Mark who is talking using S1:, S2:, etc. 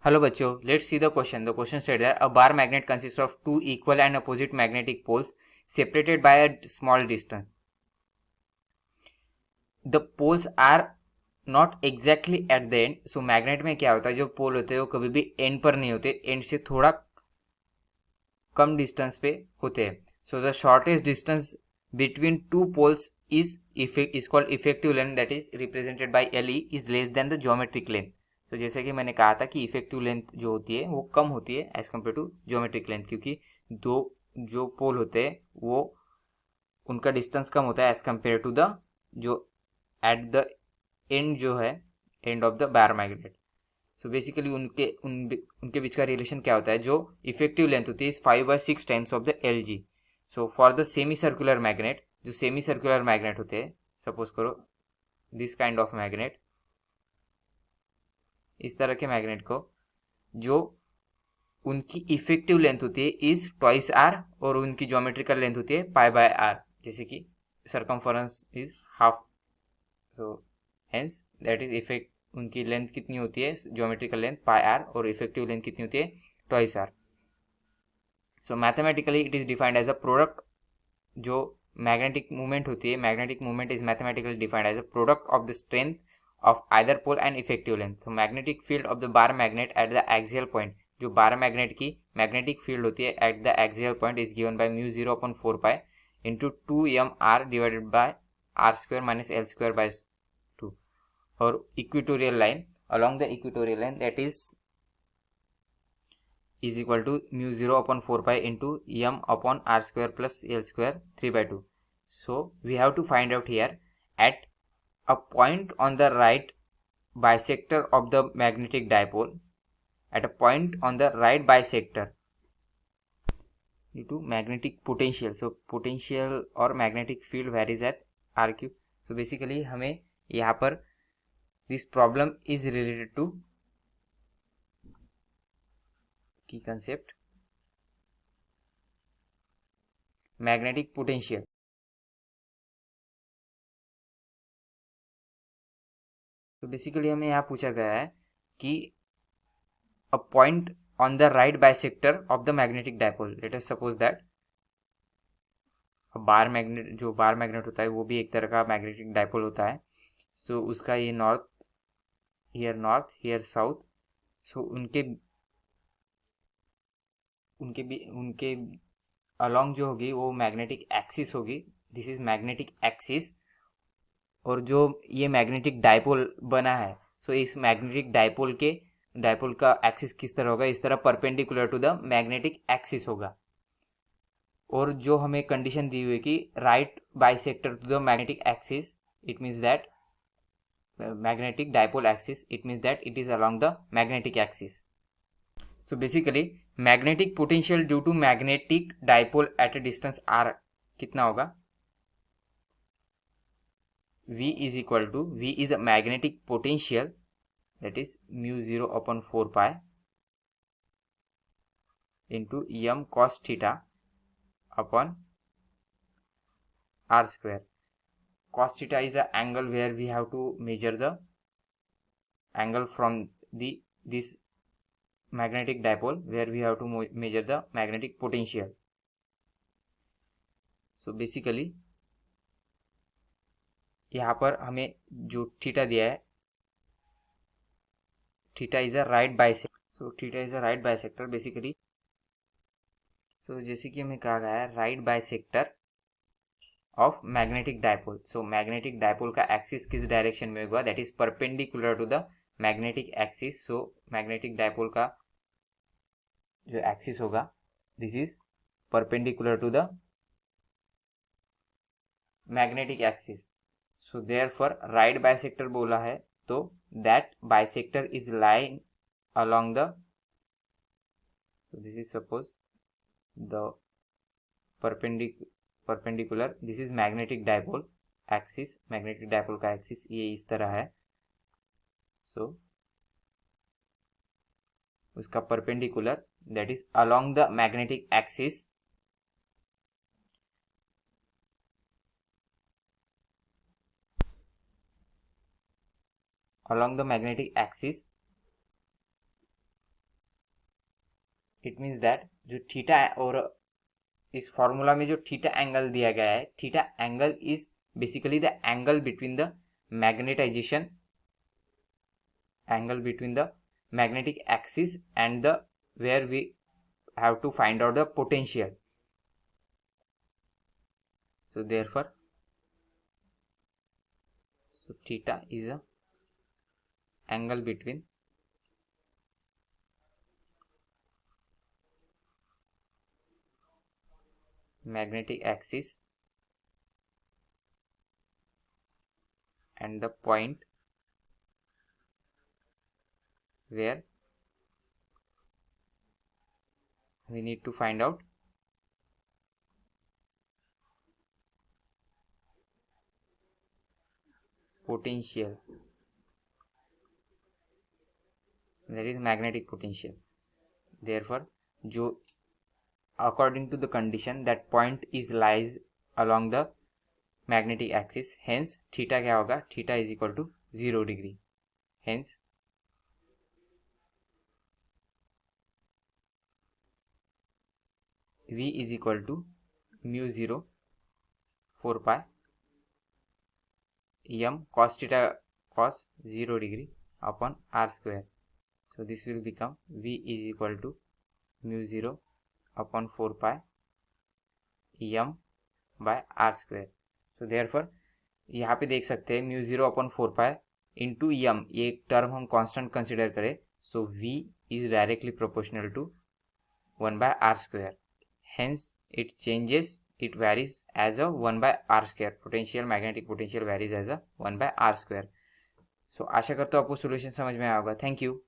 S1: Hello बच्चों, let's see the question. The question said that a bar magnet consists of two equal and opposite magnetic poles separated by a small distance. The poles are not exactly at the end. So magnet में क्या होता है, जो पोल होते हैं वो कभी भी एंड पर नहीं होते, एंड से थोड़ा कम डिस्टेंस पे होते हैं. So the shortest distance between two poles is called effective length, that is represented by LE, is less than the geometric length. तो जैसे कि मैंने कहा था कि इफेक्टिव लेंथ जो होती है वो कम होती है as compare to geometric length, क्योंकि दो जो पोल होते हैं वो उनका डिस्टेंस कम होता है एज कम्पेयर टू द जो एट द एंड जो है end of the bar magnet. So basically उनके बीच का रिलेशन क्या होता है, जो इफेक्टिव लेंथ होती है is 5/6 times of the L G. So for the semi circular magnet, जो सेमी सर्कुलर मैग्नेट होते हैं, सपोज करो दिस काइंड ऑफ मैग्नेट, इस तरह के मैग्नेट को, जो उनकी इफेक्टिव लेंथ होती है इज ट्वाइस आर और उनकी ज्योमेट्रिकल लेंथ होती है π/r, जैसे कि circumference is half. So hence that is effect, उनकी लेंथ कितनी होती है ज्योमेट्रिकल लेंथ πr और इफेक्टिव लेंथ कितनी होती है twice R. So mathematically it is defined as a product, जो मैग्नेटिक मूवमेंट होती है, magnetic movement is mathematically defined as a product of the strength of either pole and effective length. So magnetic field of the bar magnet at the axial point, जो bar magnet की magnetic field होती है at the axial point, is given by mu 0/4 pi into 2mr divided by r square minus l square by 2. और equatorial line, along the equatorial line, that is equal to mu 0/4 pi into m upon r square plus l square 3/2. So we have to find out here at a point on the right bisector of the magnetic dipole, at a point on the right bisector due to magnetic potential. So potential or magnetic field varies at r cube. So basically हमें यहाँ पर this problem is related to key concept magnetic potential. तो basically हमें यहाँ पूछा गया है कि a point on the right bisector of the magnetic dipole. Let us suppose that bar magnet, जो बार मैग्नेट होता है वो भी एक तरह का मैग्नेटिक डाइपोल होता है. सो उसका ये नॉर्थ हियर साउथ, सो उनके अलोंग जो होगी वो मैग्नेटिक एक्सिस होगी. This is magnetic axis. और जो ये मैग्नेटिक डाइपोल बना है, सो इस मैग्नेटिक डाइपोल का एक्सिस किस तरह होगा, इस तरह perpendicular to the magnetic axis होगा. और जो हमें कंडीशन दी हुई है कि right bisector to the magnetic axis, it means that magnetic dipole axis, it means that it is along the magnetic axis. So basically magnetic potential due to magnetic dipole at a distance r कितना होगा, V is equal to, V is a magnetic potential, that is mu 0/4 pi into m cos theta upon r square. Cos theta is an angle where we have to measure the angle from this magnetic dipole, where we have to measure the magnetic potential. So basically यहाँ पर हमें जो theta दिया है, theta is a right bisector. So theta is a right bisector basically. So जैसे कि हमें कहा गया है right bisector of magnetic dipole. So magnetic dipole का एक्सिस किस डायरेक्शन में होगा, that is perpendicular to the magnetic axis. So magnetic dipole का जो एक्सिस होगा, this is perpendicular to the magnetic axis. So therefore right bisector बोला है, तो that bisector is lying along the, so this is suppose the perpendicular, this is magnetic dipole axis, magnetic dipole का axis ये इस तरह है. so उसका perpendicular, that is along the magnetic axis, along the magnetic axis it means that जो theta और इस formula में जो थीटा एंगल दिया गया है, theta angle is basically the angle between the magnetization angle between the magnetic axis and the where we have to find out the potential. So therefore, so theta is a angle between magnetic axis and the point where we need to find out potential, that is magnetic potential. Therefore, जो according to the condition that point is lies along the magnetic axis, hence theta क्या होगा, theta is equal to 0 degree. Hence V is equal to mu 0 4 pi m cos theta cos 0 degree upon r square. So this will become V is equal to mu 0 upon 4 pi m by r square. So therefore यहाँ पे देख सकते हैं mu 0 upon 4 pi into m, ये एक term हम constant consider करें, so V is directly proportional to 1 by r square. Hence it changes, it varies as a 1 by r square. Potential, magnetic potential varies as a 1 by r square. So आशा करता हूँ आपको solution समझ में आया होगा. Thank you.